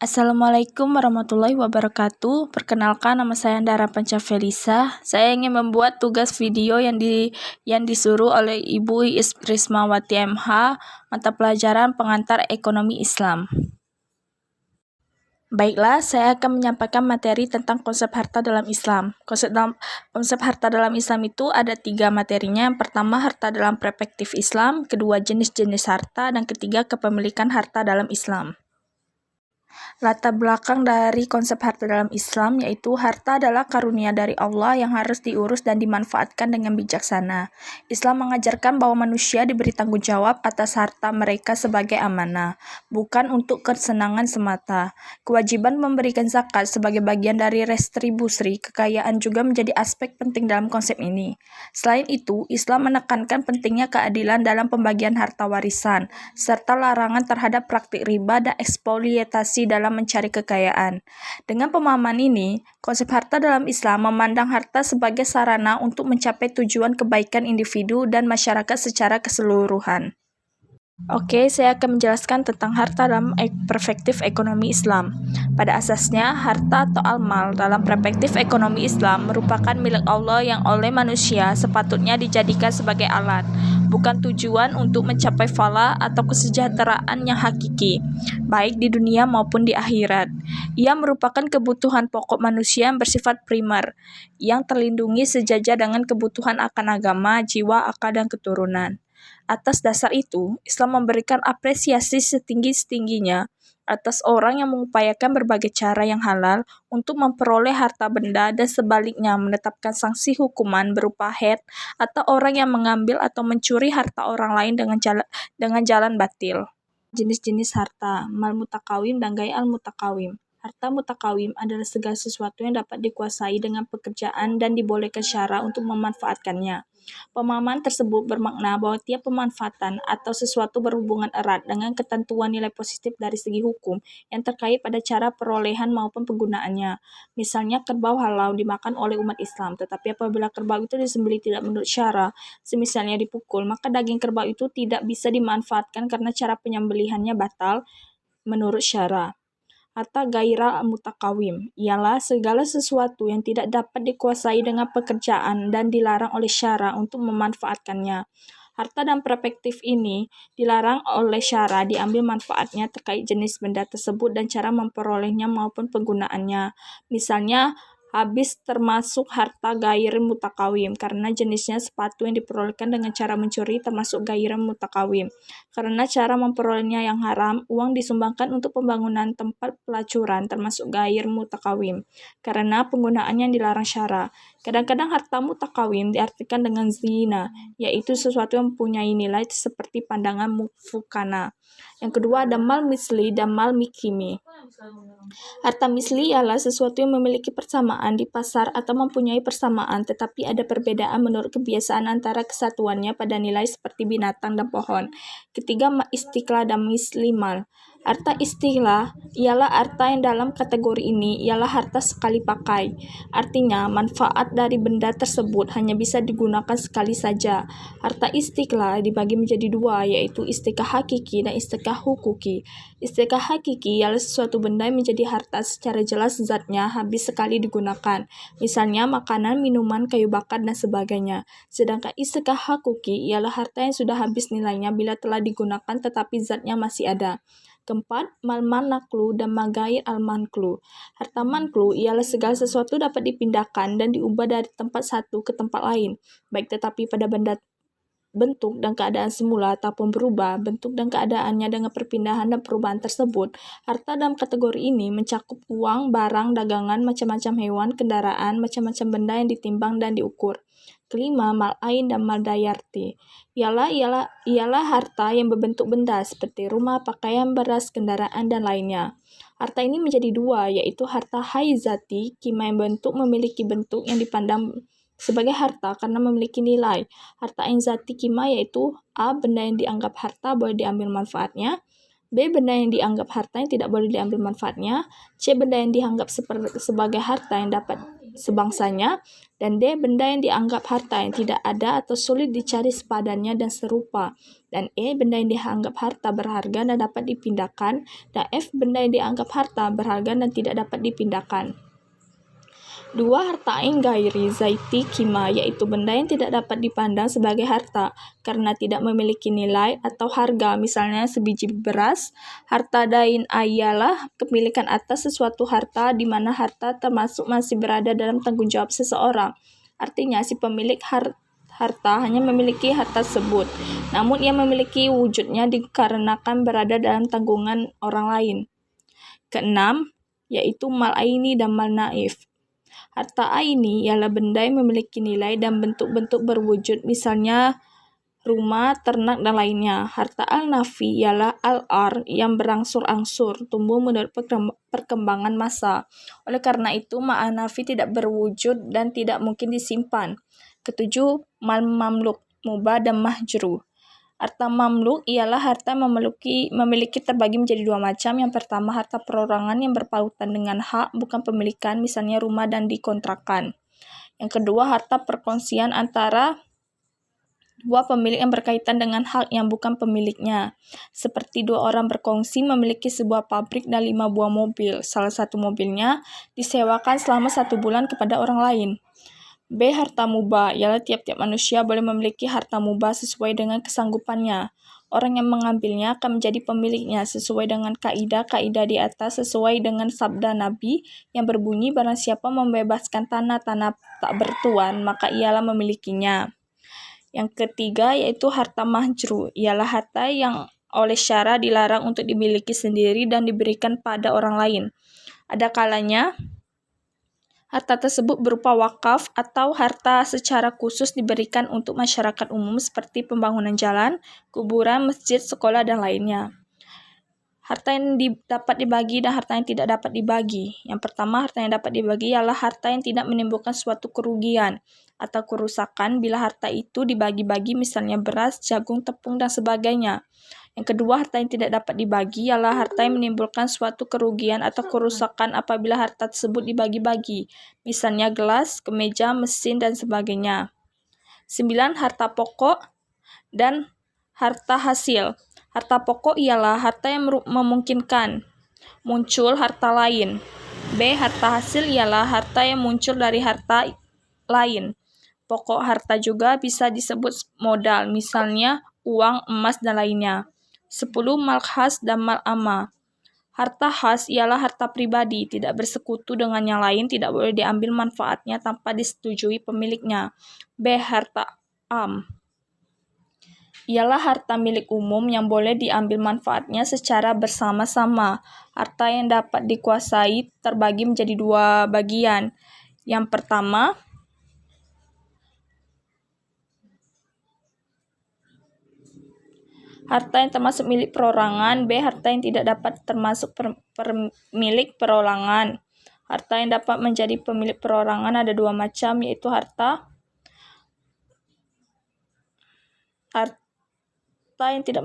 Assalamualaikum warahmatullahi wabarakatuh. Perkenalkan, nama saya Andara Pancafelisa. Saya ingin membuat tugas video yang disuruh oleh Ibu Iis Prismawati MH, mata pelajaran pengantar ekonomi Islam. Baiklah, saya akan menyampaikan materi tentang konsep harta dalam Islam. Konsep harta dalam Islam itu ada 3 materinya. Yang pertama, harta dalam perspektif Islam. Kedua, jenis-jenis harta. Dan ketiga, kepemilikan harta dalam Islam. Latar belakang dari konsep harta dalam Islam yaitu harta adalah karunia dari Allah yang harus diurus dan dimanfaatkan dengan bijaksana. Islam mengajarkan bahwa manusia diberi tanggung jawab atas harta mereka sebagai amanah, bukan untuk kesenangan semata. Kewajiban memberikan zakat sebagai bagian dari restribusi kekayaan juga menjadi aspek penting dalam konsep ini. Selain itu, Islam menekankan pentingnya keadilan dalam pembagian harta warisan, serta larangan terhadap praktik riba dan eksploitasi dalam mencari kekayaan. Dengan pemahaman ini, konsep harta dalam Islam memandang harta sebagai sarana untuk mencapai tujuan kebaikan individu dan masyarakat secara keseluruhan. Oke, saya akan menjelaskan tentang harta dalam perspektif ekonomi Islam. Pada asasnya, harta atau al-mal dalam perspektif ekonomi Islam merupakan milik Allah yang oleh manusia sepatutnya dijadikan sebagai alat, bukan tujuan untuk mencapai falah atau kesejahteraan yang hakiki, baik di dunia maupun di akhirat. Ia merupakan kebutuhan pokok manusia yang bersifat primer, yang terlindungi sejajar dengan kebutuhan akan agama, jiwa, akal, dan keturunan. Atas dasar itu, Islam memberikan apresiasi setinggi-tingginya atas orang yang mengupayakan berbagai cara yang halal untuk memperoleh harta benda dan sebaliknya menetapkan sanksi hukuman berupa had atau orang yang mengambil atau mencuri harta orang lain dengan jalan batil. Jenis-jenis harta, mal mutakawim dan gai al mutakawim. Harta mutakawim adalah segala sesuatu yang dapat dikuasai dengan pekerjaan dan dibolehkan syara untuk memanfaatkannya. Pemahaman tersebut bermakna bahwa tiap pemanfaatan atau sesuatu berhubungan erat dengan ketentuan nilai positif dari segi hukum yang terkait pada cara perolehan maupun penggunaannya. Misalnya, kerbau halal dimakan oleh umat Islam, tetapi apabila kerbau itu disembelih tidak menurut syara, semisalnya dipukul, maka daging kerbau itu tidak bisa dimanfaatkan karena cara penyembelihannya batal menurut syara. Harta gairah mutakawim ialah segala sesuatu yang tidak dapat dikuasai dengan pekerjaan dan dilarang oleh syara untuk memanfaatkannya. Harta dan perspektif ini dilarang oleh syara diambil manfaatnya terkait jenis benda tersebut dan cara memperolehnya maupun penggunaannya. Misalnya, habis termasuk harta gair mutakawim karena jenisnya sepatu yang diperolehkan dengan cara mencuri termasuk gair mutakawim. Karena cara memperolehnya yang haram, uang disumbangkan untuk pembangunan tempat pelacuran termasuk gair mutakawim karena penggunaannya yang dilarang syara. Kadang-kadang harta mutakawim diartikan dengan zina, yaitu sesuatu yang mempunyai nilai seperti pandangan mufukana. Yang kedua ada mal misli dan mal mikimi. Harta misli ialah sesuatu yang memiliki persamaan di pasar atau mempunyai persamaan tetapi ada perbedaan menurut kebiasaan antara kesatuannya pada nilai seperti binatang dan pohon. Ketiga, istiqlal dan misli mal. Harta istiqlal ialah harta yang dalam kategori ini ialah harta sekali pakai. Artinya, manfaat dari benda tersebut hanya bisa digunakan sekali saja. Harta istiqlal dibagi menjadi 2, yaitu istiqlal hakiki dan istiqlal hukuki. Istiqlal hakiki ialah sesuatu benda yang menjadi harta secara jelas zatnya habis sekali digunakan. Misalnya, makanan, minuman, kayu bakar, dan sebagainya. Sedangkan istiqlal hukuki ialah harta yang sudah habis nilainya bila telah digunakan tetapi zatnya masih ada. Keempat, mal manaklu dan magair al-manklu. Harta manklu ialah segala sesuatu dapat dipindahkan dan diubah dari tempat satu ke tempat lain, baik tetapi pada benda bentuk dan keadaan semula ataupun berubah bentuk dan keadaannya dengan perpindahan dan perubahan tersebut. Harta dalam kategori ini mencakup uang, barang, dagangan, macam-macam hewan, kendaraan, macam-macam benda yang ditimbang dan diukur. Kelima, mal ain dan mal dayarti. Ialah harta yang berbentuk benda seperti rumah, pakaian, beras, kendaraan, dan lainnya. Harta ini menjadi 2, yaitu harta haizati, kima yang memiliki bentuk yang dipandang sebagai harta karena memiliki nilai. Harta inzati kima yaitu A. Benda yang dianggap harta boleh diambil manfaatnya, B. Benda yang dianggap harta yang tidak boleh diambil manfaatnya, C. Benda yang dianggap sebagai harta yang dapat sebangsanya, dan D. benda yang dianggap harta yang tidak ada atau sulit dicari sepadannya dan serupa, dan E. benda yang dianggap harta berharga dan dapat dipindahkan, dan F. benda yang dianggap harta berharga dan tidak dapat dipindahkan. 2. Harta ain gairi zaiti kima, yaitu benda yang tidak dapat dipandang sebagai harta karena tidak memiliki nilai atau harga, misalnya sebiji beras. Harta dain ialah kepemilikan atas sesuatu harta di mana harta termasuk masih berada dalam tanggung jawab seseorang. Artinya si pemilik harta hanya memiliki harta tersebut, namun ia memiliki wujudnya dikarenakan berada dalam tanggungan orang lain. Keenam, yaitu mal aini dan mal naif. Harta aini ialah benda yang memiliki nilai dan bentuk-bentuk berwujud, misalnya rumah, ternak, dan lainnya. Harta al-nafi ialah al-ar yang berangsur-angsur tumbuh menurut perkembangan masa. Oleh karena itu, ma'al nafi tidak berwujud dan tidak mungkin disimpan. Ketujuh, mal mamluk, mubah, dan mahjru. Harta mamluk ialah harta yang memiliki terbagi menjadi dua macam. Yang pertama, harta perorangan yang berpautan dengan hak, bukan pemilikan, misalnya rumah dan dikontrakan. Yang kedua, harta perkongsian antara dua pemilik yang berkaitan dengan hak yang bukan pemiliknya. Seperti dua orang berkongsi memiliki sebuah pabrik dan 5 buah mobil. Salah satu mobilnya disewakan selama 1 bulan kepada orang lain. B. Harta mubah, ialah tiap-tiap manusia boleh memiliki harta mubah sesuai dengan kesanggupannya. Orang yang mengambilnya akan menjadi pemiliknya sesuai dengan kaidah-kaidah di atas, sesuai dengan sabda Nabi yang berbunyi, barang siapa membebaskan tanah-tanah tak bertuan, maka ialah memilikinya. Yang ketiga yaitu harta mahjru, ialah harta yang oleh syara dilarang untuk dimiliki sendiri dan diberikan pada orang lain. Ada kalanya harta tersebut berupa wakaf atau harta secara khusus diberikan untuk masyarakat umum seperti pembangunan jalan, kuburan, masjid, sekolah, dan lainnya. Harta yang dapat dibagi dan harta yang tidak dapat dibagi. Yang pertama, harta yang dapat dibagi ialah harta yang tidak menimbulkan suatu kerugian atau kerusakan bila harta itu dibagi-bagi, misalnya beras, jagung, tepung, dan sebagainya. Yang kedua, harta yang tidak dapat dibagi ialah harta yang menimbulkan suatu kerugian atau kerusakan apabila harta tersebut dibagi-bagi, misalnya gelas, kemeja, mesin, dan sebagainya. 9. Harta pokok dan harta hasil. Harta pokok ialah harta yang memungkinkan muncul harta lain. B. Harta hasil ialah harta yang muncul dari harta lain. Pokok harta juga bisa disebut modal, misalnya uang, emas, dan lainnya. 10. Mal khas dan mal amma. Harta khas ialah harta pribadi, tidak bersekutu dengan yang lain, tidak boleh diambil manfaatnya tanpa disetujui pemiliknya. B. Harta am. Ialah harta milik umum yang boleh diambil manfaatnya secara bersama-sama. Harta yang dapat dikuasai terbagi menjadi 2 bagian. Yang pertama, harta yang termasuk milik perorangan. B. Harta yang tidak dapat termasuk milik perorangan. Harta yang dapat menjadi pemilik perorangan ada 2 macam, yaitu harta yang tidak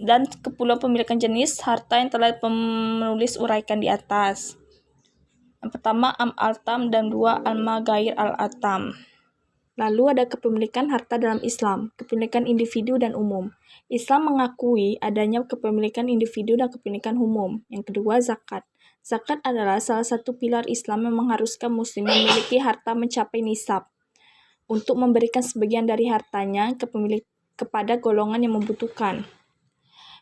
dan kepulauan pemilikan jenis harta yang telah penulis uraikan di atas. Yang pertama, al-tam, dan 2, al-magair al-atam. Lalu ada kepemilikan harta dalam Islam, kepemilikan individu dan umum. Islam mengakui adanya kepemilikan individu dan kepemilikan umum. Yang kedua, zakat. Zakat adalah salah satu pilar Islam yang mengharuskan muslim memiliki harta mencapai nisab untuk memberikan sebagian dari hartanya kepada golongan yang membutuhkan.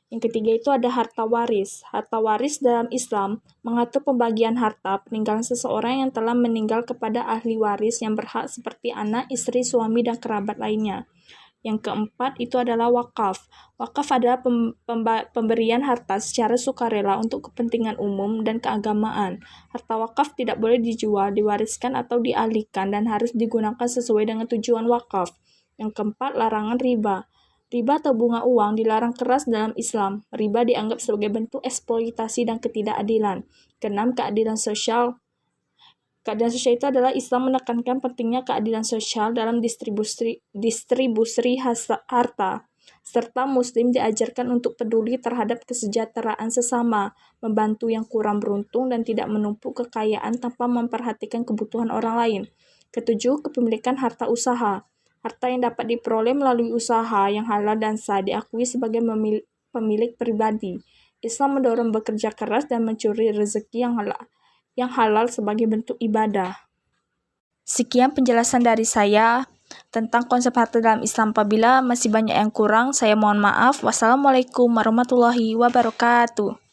Yang ketiga itu ada harta waris. Harta waris dalam Islam mengatur pembagian harta peninggalan seseorang yang telah meninggal kepada ahli waris yang berhak seperti anak, istri, suami, dan kerabat lainnya. Yang keempat itu adalah wakaf. Wakaf adalah pemberian harta secara sukarela untuk kepentingan umum dan keagamaan. Harta wakaf tidak boleh dijual, diwariskan, atau dialihkan dan harus digunakan sesuai dengan tujuan wakaf. Yang keempat, larangan riba. Riba atau bunga uang dilarang keras dalam Islam. Riba dianggap sebagai bentuk eksploitasi dan ketidakadilan. Keenam, keadilan sosial. Keadilan sosial itu adalah Islam menekankan pentingnya keadilan sosial dalam distribusi harta. serta Muslim diajarkan untuk peduli terhadap kesejahteraan sesama, membantu yang kurang beruntung, dan tidak menumpuk kekayaan tanpa memperhatikan kebutuhan orang lain. Ketujuh, kepemilikan harta usaha. Harta yang dapat diperoleh melalui usaha yang halal dan sah diakui sebagai pemilik pribadi. Islam mendorong bekerja keras dan mencuri rezeki yang halal sebagai bentuk ibadah. Sekian penjelasan dari saya tentang konsep harta dalam Islam. Apabila masih banyak yang kurang, saya mohon maaf. Wassalamualaikum warahmatullahi wabarakatuh.